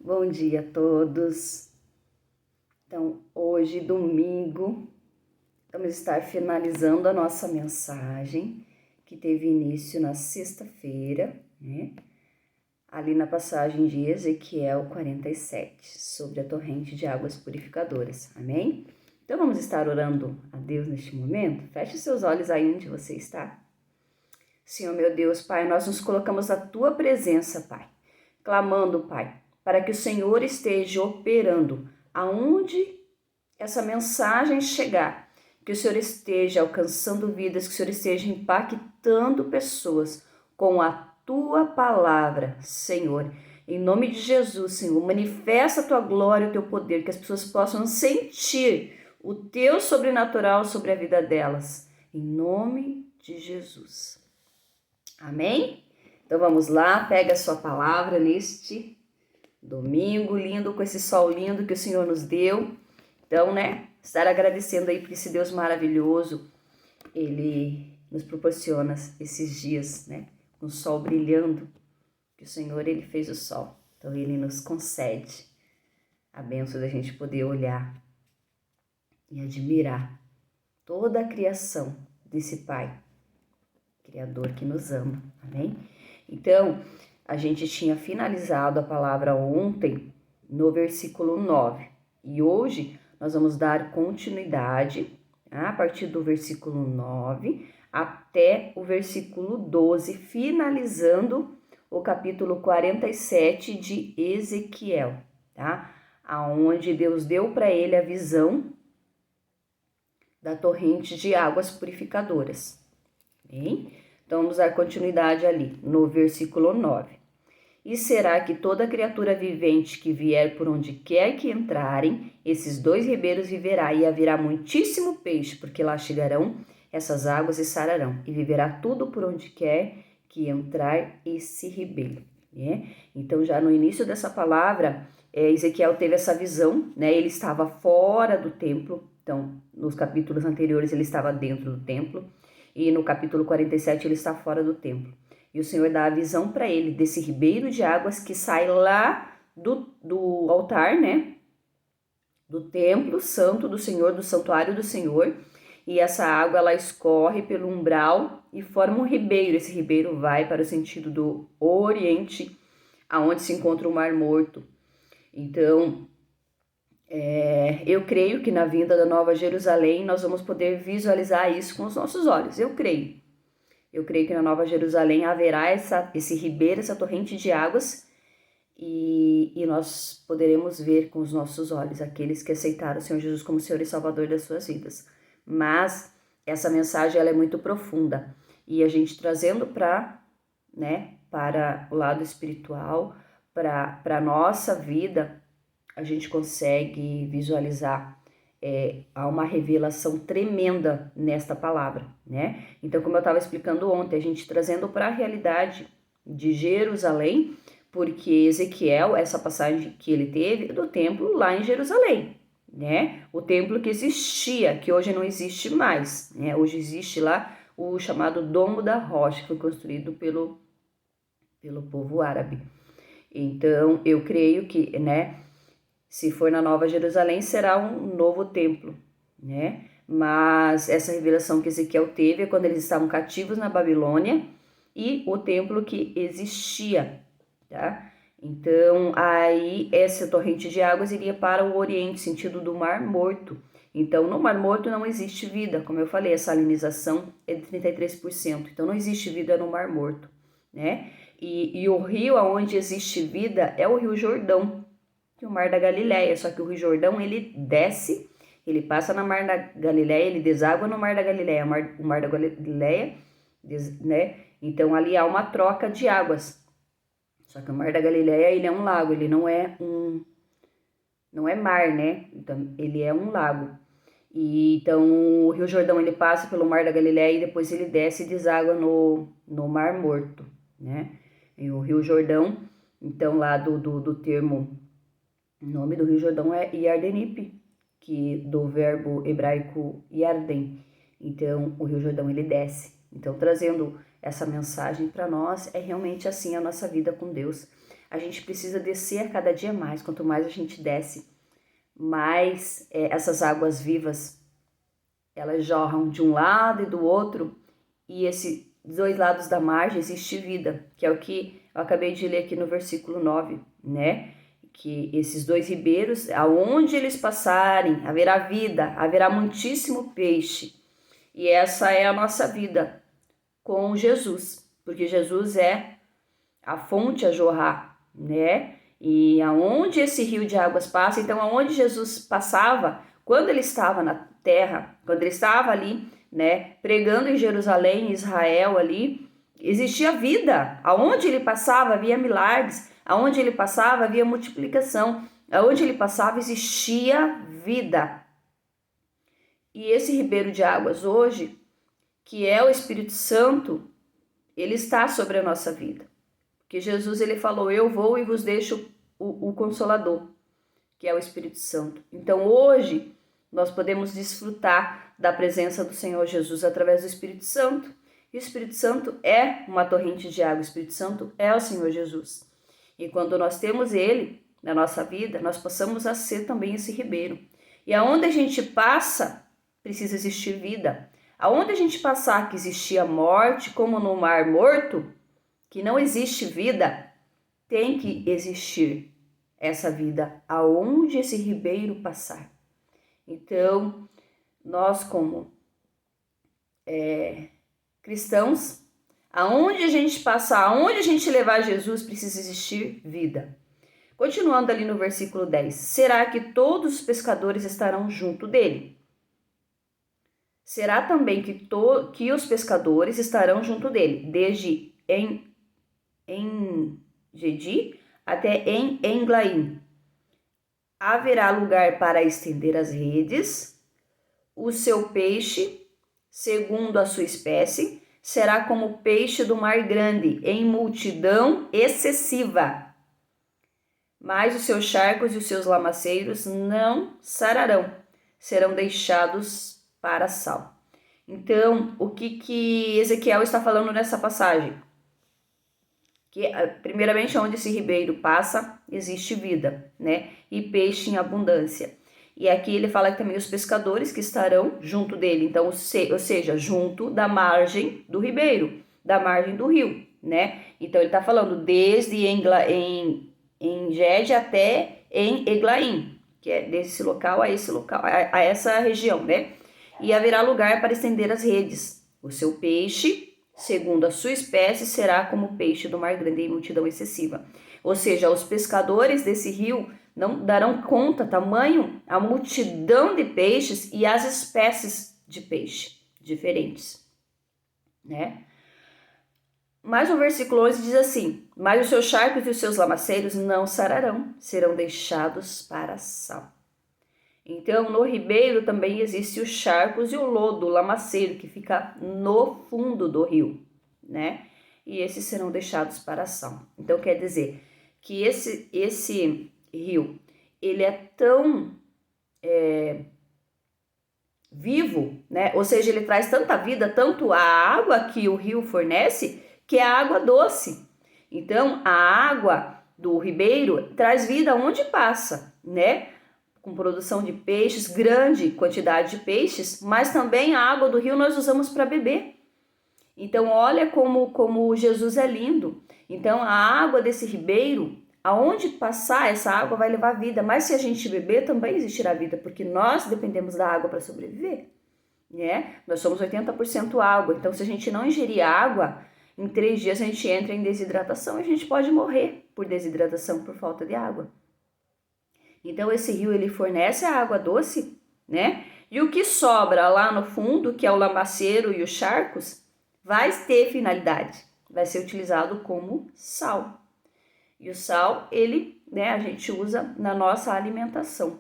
Bom dia a todos. Então, hoje, domingo, vamos estar finalizando a nossa mensagem, que teve início na sexta-feira, né? Ali na passagem de Ezequiel 47, sobre a torrente de águas purificadoras. Amém? Então, vamos estar orando a Deus neste momento? Feche seus olhos aí onde você está. Senhor, meu Deus, Pai, nós nos colocamos à Tua presença, Pai, clamando, Pai, para que o Senhor esteja operando aonde essa mensagem chegar, que o Senhor esteja alcançando vidas, que o Senhor esteja impactando pessoas com a Tua palavra, Senhor. Em nome de Jesus, Senhor, manifesta a Tua glória, o Teu poder, que as pessoas possam sentir o Teu sobrenatural sobre a vida delas. Em nome de Jesus. Amém? Então vamos lá, pega a sua palavra neste domingo lindo, com esse sol lindo que o Senhor nos deu. Então, estar agradecendo aí por esse Deus maravilhoso. Ele nos proporciona esses dias, com o sol brilhando, que o Senhor, Ele fez o sol. Então, Ele nos concede a bênção da gente poder olhar e admirar toda a criação desse Pai, Criador que nos ama. Amém? Então, a gente tinha finalizado a palavra ontem no versículo 9. E hoje nós vamos dar continuidade a partir do versículo 9 até o versículo 12, finalizando o capítulo 47 de Ezequiel, tá? Aonde Deus deu para ele a visão da torrente de águas purificadoras. Bem? Então, vamos dar continuidade ali, no versículo 9. E será que toda criatura vivente que vier por onde quer que entrarem, esses dois ribeiros viverá, e haverá muitíssimo peixe, porque lá chegarão essas águas e sararão, e viverá tudo por onde quer que entrar esse ribeiro. Né? Então, já no início dessa palavra, Ezequiel teve essa visão, ele estava fora do templo. Então, nos capítulos anteriores ele estava dentro do templo, e no capítulo 47 ele está fora do templo. E o Senhor dá a visão para ele desse ribeiro de águas que sai lá do altar, do templo santo do Senhor, do santuário do Senhor. E essa água, ela escorre pelo umbral e forma um ribeiro. Esse ribeiro vai para o sentido do oriente, aonde se encontra o Mar Morto. Então, eu creio que na vinda da Nova Jerusalém nós vamos poder visualizar isso com os nossos olhos. Eu creio que na Nova Jerusalém haverá esse ribeiro, essa torrente de águas, e nós poderemos ver com os nossos olhos aqueles que aceitaram o Senhor Jesus como Senhor e Salvador das suas vidas. Mas essa mensagem, ela é muito profunda, e a gente trazendo para o lado espiritual, para a nossa vida, a gente consegue visualizar há uma revelação tremenda nesta palavra, Então, como eu estava explicando ontem, a gente trazendo para a realidade de Jerusalém, porque Ezequiel, essa passagem que ele teve do templo lá em Jerusalém, O templo que existia, que hoje não existe mais, Hoje existe lá o chamado Domo da Rocha, que foi construído pelo povo árabe. Então, eu creio que, se for na Nova Jerusalém, será um novo templo, Mas essa revelação que Ezequiel teve é quando eles estavam cativos na Babilônia e o templo que existia, tá? Então, aí essa torrente de águas iria para o oriente, sentido do Mar Morto. Então, no Mar Morto não existe vida, como eu falei, a salinização é de 33%, então não existe vida no Mar Morto, E o rio onde existe vida é o Rio Jordão, o Mar da Galileia, só que o Rio Jordão, ele desce, ele passa no Mar da Galileia, ele deságua no Mar da Galileia, o Mar da Galileia, Então, ali há uma troca de águas, só que o Mar da Galileia, ele é um lago, ele não é mar, Então, ele é um lago. E então, o Rio Jordão, ele passa pelo Mar da Galileia e depois ele desce e deságua no Mar Morto, E o Rio Jordão, então, lá do termo... O nome do Rio Jordão é Yardenip, que do verbo hebraico Yarden. Então, o Rio Jordão, ele desce. Então, trazendo essa mensagem para nós, é realmente assim a nossa vida com Deus. a gente precisa descer a cada dia mais. Quanto mais a gente desce, mais essas águas vivas, elas jorram de um lado e do outro, e esses dois lados da margem existe vida, que é o que eu acabei de ler aqui no versículo 9, né? Que esses dois ribeiros, aonde eles passarem, haverá vida, haverá muitíssimo peixe. E essa é a nossa vida com Jesus, porque Jesus é a fonte a jorrar, né? E aonde esse rio de águas passa, então aonde Jesus passava, quando ele estava na terra, quando ele estava ali, né, pregando em Jerusalém, em Israel ali, existia vida. Aonde ele passava havia milagres, aonde ele passava havia multiplicação, aonde ele passava existia vida. E esse ribeiro de águas hoje, que é o Espírito Santo, ele está sobre a nossa vida. Porque Jesus ele falou, eu vou e vos deixo o Consolador, que é o Espírito Santo. Então hoje nós podemos desfrutar da presença do Senhor Jesus através do Espírito Santo. E o Espírito Santo é uma torrente de água, o Espírito Santo é o Senhor Jesus. E quando nós temos ele na nossa vida, nós passamos a ser também esse ribeiro. E aonde a gente passa, precisa existir vida. Aonde a gente passar que existia morte, como no mar morto, que não existe vida, tem que existir essa vida aonde esse ribeiro passar. Então, nós como cristãos, aonde a gente passar, aonde a gente levar Jesus, precisa existir vida. Continuando ali no versículo 10, será que todos os pescadores estarão junto dele? Será também que os pescadores estarão junto dele, desde em Gedi até em Englaim. Haverá lugar para estender as redes, o seu peixe, segundo a sua espécie, será como o peixe do mar grande, em multidão excessiva. Mas os seus charcos e os seus lamaceiros não sararão, serão deixados para sal. Então, o que Ezequiel está falando nessa passagem? Que primeiramente onde esse ribeiro passa, existe vida, né? E peixe em abundância. E aqui ele fala que também os pescadores que estarão junto dele, então, ou seja, junto da margem do ribeiro, da margem do rio, né? Então ele está falando desde em Gede até em Eglaim, que é desse local a esse local, a essa região, né? E haverá lugar para estender as redes. O seu peixe, segundo a sua espécie, será como o peixe do mar grande em multidão excessiva. Ou seja, os pescadores desse rio não darão conta, tamanho, a multidão de peixes e as espécies de peixe diferentes, né? Mas o versículo 11 diz assim, mas os seus charcos e os seus lamaceiros não sararão, serão deixados para sal. Então, no ribeiro também existe os charcos e o lodo, o lamaceiro, que fica no fundo do rio, né? E esses serão deixados para sal. Então, quer dizer que esse rio, ele é tão vivo, né? Ou seja, ele traz tanta vida, tanto a água que o rio fornece, que é a água doce. Então, a água do ribeiro traz vida onde passa, né? Com produção de peixes, grande quantidade de peixes, mas também a água do rio nós usamos para beber. Então, olha como Jesus é lindo. Então, a água desse ribeiro, aonde passar essa água vai levar vida, mas se a gente beber também existirá vida, porque nós dependemos da água para sobreviver, né? Nós somos 80% água, então se a gente não ingerir água, em 3 dias a gente entra em desidratação e a gente pode morrer por desidratação, por falta de água. Então esse rio ele fornece a água doce, né? E o que sobra lá no fundo, que é o lamaceiro e os charcos, vai ter finalidade, vai ser utilizado como sal. E o sal, ele, né, a gente usa na nossa alimentação.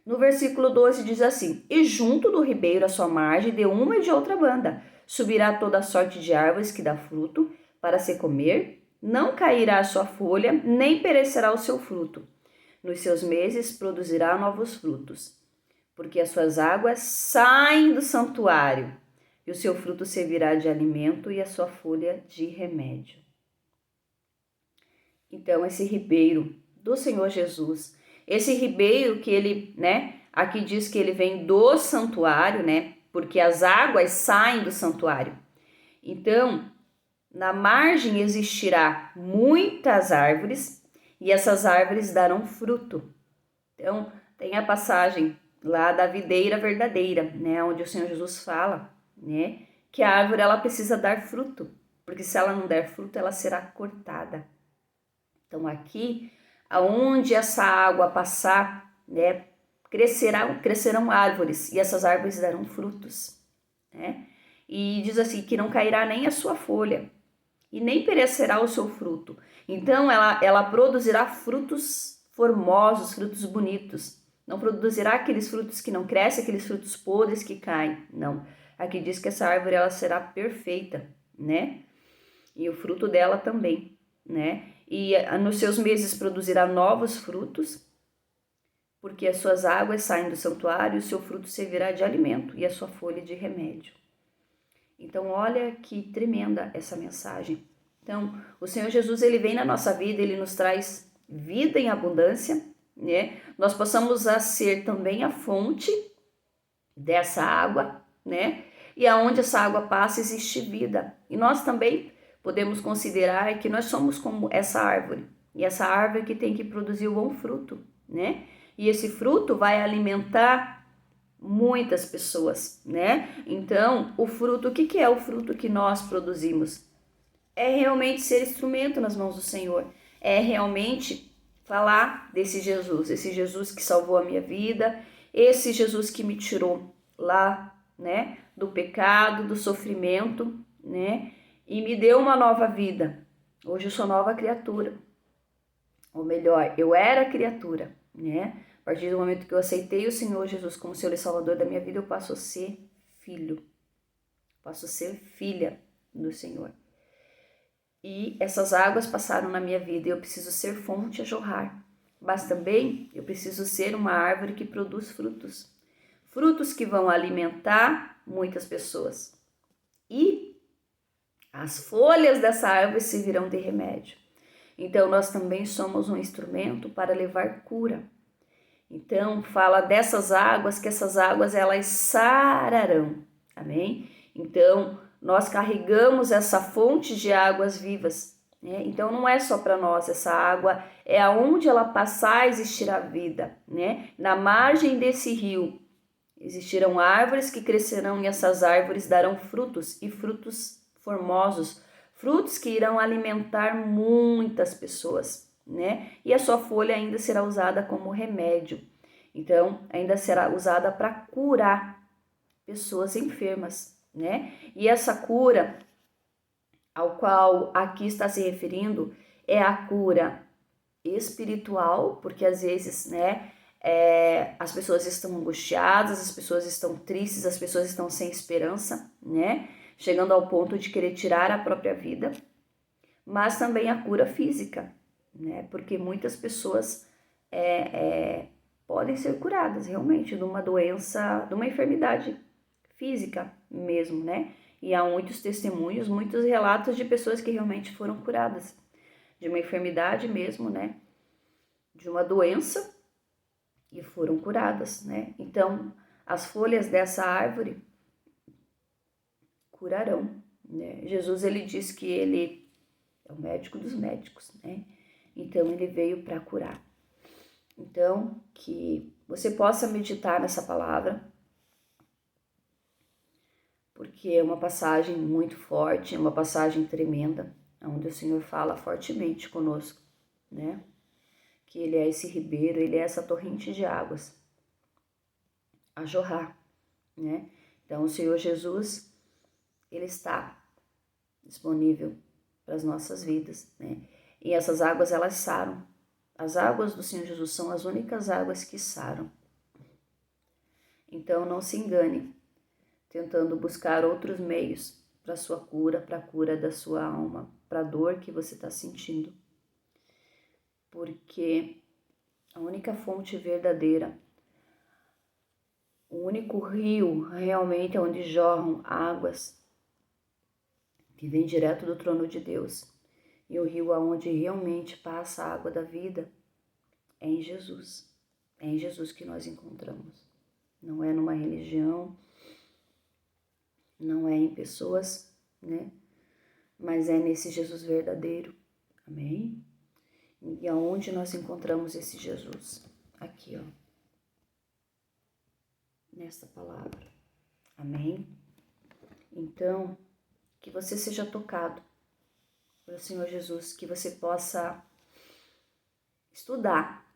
No versículo 12 diz assim, e junto do ribeiro à sua margem, de uma e de outra banda, subirá toda sorte de árvores que dá fruto para se comer, não cairá a sua folha, nem perecerá o seu fruto. Nos seus meses produzirá novos frutos, porque as suas águas saem do santuário, e o seu fruto servirá de alimento e a sua folha de remédio. Então, esse ribeiro do Senhor Jesus, esse ribeiro que ele, né, aqui diz que ele vem do santuário, né, porque as águas saem do santuário. Então, na margem existirá muitas árvores e essas árvores darão fruto. Então, tem a passagem lá da videira verdadeira, né, onde o Senhor Jesus fala, né, que a árvore ela precisa dar fruto, porque se ela não der fruto, ela será cortada. Então, aqui, aonde essa água passar, né, crescerão árvores e essas árvores darão frutos, né? E diz assim que não cairá nem a sua folha e nem perecerá o seu fruto. Então, ela produzirá frutos formosos, frutos bonitos. Não produzirá aqueles frutos que não crescem, aqueles frutos podres que caem. Não. Aqui diz que essa árvore ela será perfeita, né? E o fruto dela também, né? E nos seus meses produzirá novos frutos, porque as suas águas saem do santuário, e o seu fruto servirá de alimento e a sua folha de remédio. Então, olha que tremenda essa mensagem. Então, o Senhor Jesus, ele vem na nossa vida, ele nos traz vida em abundância, né? Nós possamos ser também a fonte dessa água, né? E aonde essa água passa existe vida. E nós também podemos considerar que nós somos como essa árvore. E essa árvore que tem que produzir o bom fruto, né? E esse fruto vai alimentar muitas pessoas, né? Então, o fruto, o que é o fruto que nós produzimos? É realmente ser instrumento nas mãos do Senhor. É realmente falar desse Jesus, esse Jesus que salvou a minha vida, esse Jesus que me tirou lá, né, do pecado, do sofrimento, né, e me deu uma nova vida. Hoje eu sou nova criatura. Ou melhor, eu era criatura, né? A partir do momento que eu aceitei o Senhor Jesus como Senhor e Salvador da minha vida, eu passo a ser filho. Passo a ser filha do Senhor. E essas águas passaram na minha vida e eu preciso ser fonte a jorrar. Mas também eu preciso ser uma árvore que produz frutos. Frutos que vão alimentar muitas pessoas. E as folhas dessa árvore servirão de remédio. Então, nós também somos um instrumento para levar cura. Então, fala dessas águas, que essas águas, elas sararão. Amém? Então, nós carregamos essa fonte de águas vivas, né? Então, não é só para nós, essa água é aonde ela passar existirá vida, né? Na margem desse rio existirão árvores que crescerão e essas árvores darão frutos e frutos formosos, frutos que irão alimentar muitas pessoas, né? E a sua folha ainda será usada como remédio. Então, ainda será usada para curar pessoas enfermas, né? E essa cura ao qual aqui está se referindo é a cura espiritual, porque às vezes, né, as pessoas estão angustiadas, as pessoas estão tristes, as pessoas estão sem esperança, né? Chegando ao ponto de querer tirar a própria vida, mas também a cura física, né? Porque muitas pessoas podem ser curadas realmente de uma doença, de uma enfermidade física mesmo, né? E há muitos testemunhos, muitos relatos de pessoas que realmente foram curadas de uma enfermidade mesmo, né? De uma doença e foram curadas, né? Então, as folhas dessa árvore curarão, né? Jesus, ele diz que ele é o médico dos médicos, né? Então, ele veio para curar. Então, que você possa meditar nessa palavra, porque é uma passagem muito forte, é uma passagem tremenda, onde o Senhor fala fortemente conosco, né? Que ele é esse ribeiro, ele é essa torrente de águas a jorrar, né? Então, o Senhor Jesus, ele está disponível para as nossas vidas, né? E essas águas, elas saram. As águas do Senhor Jesus são as únicas águas que saram. Então, não se engane, tentando buscar outros meios para a sua cura, para a cura da sua alma, para a dor que você está sentindo. Porque a única fonte verdadeira, o único rio realmente onde jorram águas que vem direto do trono de Deus E o rio aonde realmente passa a água da vida é em Jesus. É em Jesus que nós encontramos. Não é numa religião, não é em pessoas, né? Mas é nesse Jesus verdadeiro. Amém? E aonde nós encontramos esse Jesus? Aqui, ó. Nesta palavra. Amém? Então, que você seja tocado pelo Senhor Jesus, que você possa estudar,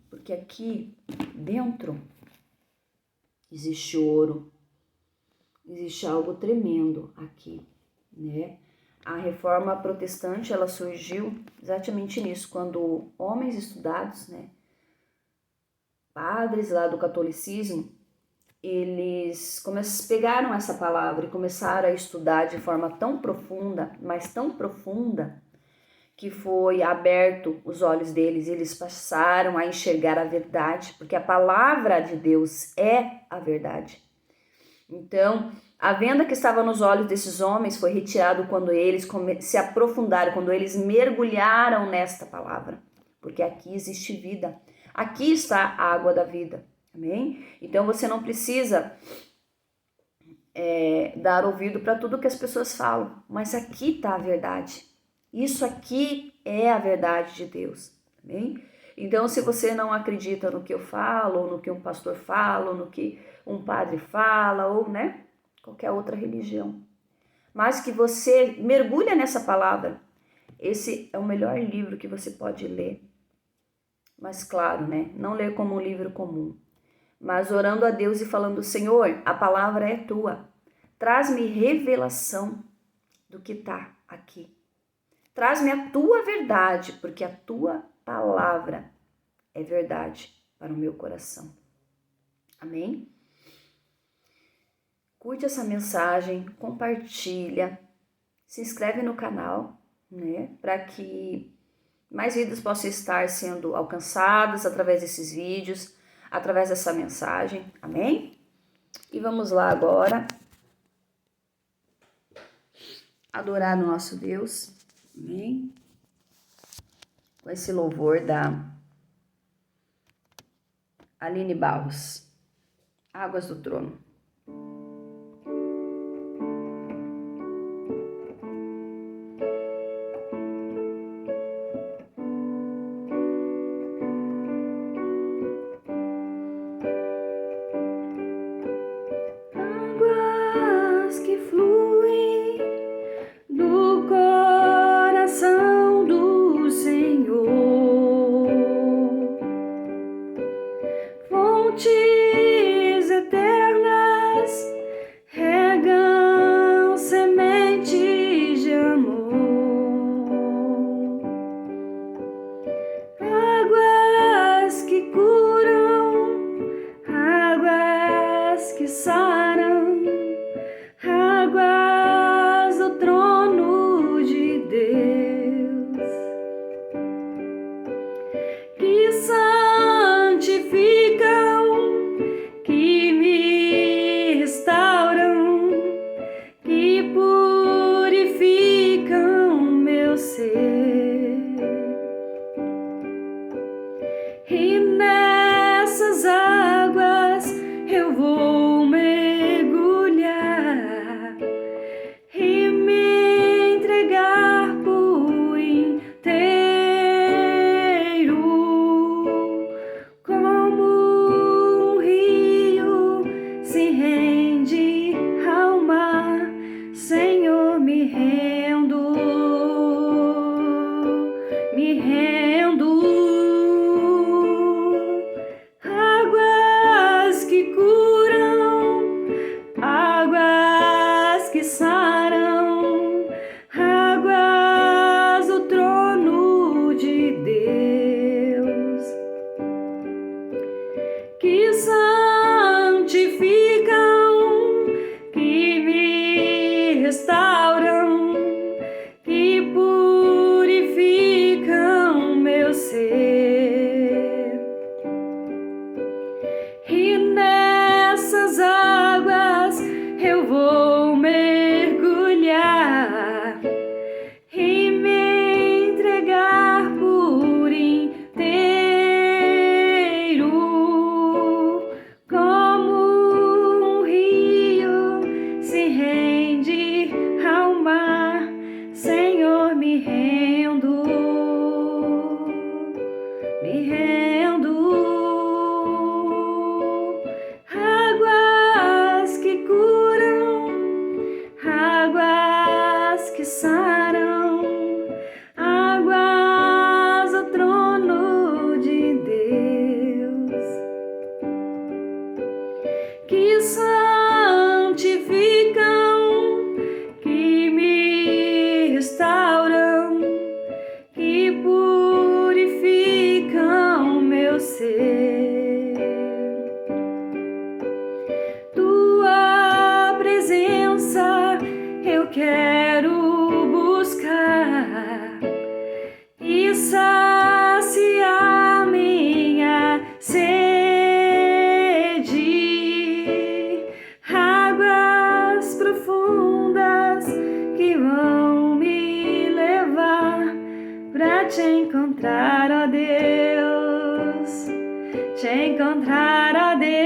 porque aqui dentro existe ouro, existe algo tremendo aqui, né? A reforma protestante, ela surgiu exatamente nisso, quando homens estudados, né, padres lá do catolicismo, eles pegaram essa palavra e começaram a estudar de forma tão profunda, mas tão profunda, que foi aberto os olhos deles, e eles passaram a enxergar a verdade, porque a palavra de Deus é a verdade. Então, a venda que estava nos olhos desses homens foi retirada quando eles se aprofundaram, quando eles mergulharam nesta palavra, porque aqui existe vida, aqui está a água da vida, amém? Então, você não precisa dar ouvido para tudo que as pessoas falam, mas aqui está a verdade. Isso aqui é a verdade de Deus, amém? Então, se você não acredita no que eu falo, ou no que um pastor fala, ou no que um padre fala, ou, né, qualquer outra religião, mas que você mergulha nessa palavra, esse é o melhor livro que você pode ler. Mas claro, né, não ler como um livro comum, mas orando a Deus e falando: Senhor, a palavra é tua, traz-me revelação do que está aqui. Traz-me a tua verdade, porque a tua palavra é verdade para o meu coração. Amém? Curte essa mensagem, compartilha, se inscreve no canal, né? Para que mais vidas possam estar sendo alcançadas através desses vídeos, através dessa mensagem. Amém? E vamos lá agora adorar o nosso Deus. Amém? Com esse louvor da Aline Barros, Águas do Trono. Águas que fluem do coração do Senhor, fontes eternas me rendo. Águas que curam, águas que saram, águas do trono de Deus, que santificam, que me restauram, que purificam meu ser. Tua presença eu quero buscar e saciar minha sede. Águas profundas que vão me levar pra te encontrar, ó Deus, te encontrar, ó Deus.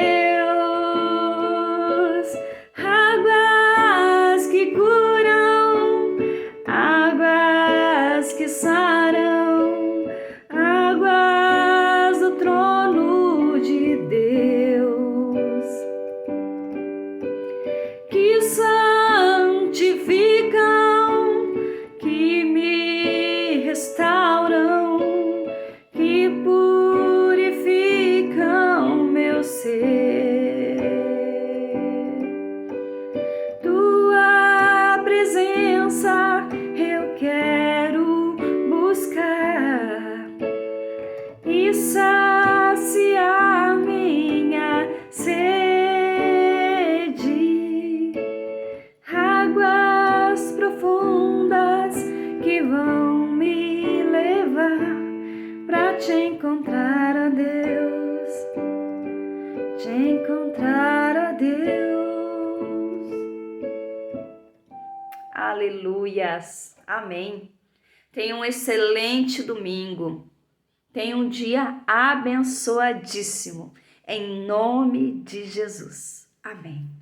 Águas que curam, águas que saram, águas do trono de Deus, que santificam, que me restauram, que purificam meu ser. Tua presença eu quero buscar e saciar minha sede. Águas profundas que vão me levar pra te encontrar, ó Deus, te encontrar, ó Deus. Aleluias, amém. Tenha um excelente domingo. Tenha um dia abençoadíssimo. Em nome de Jesus. Amém.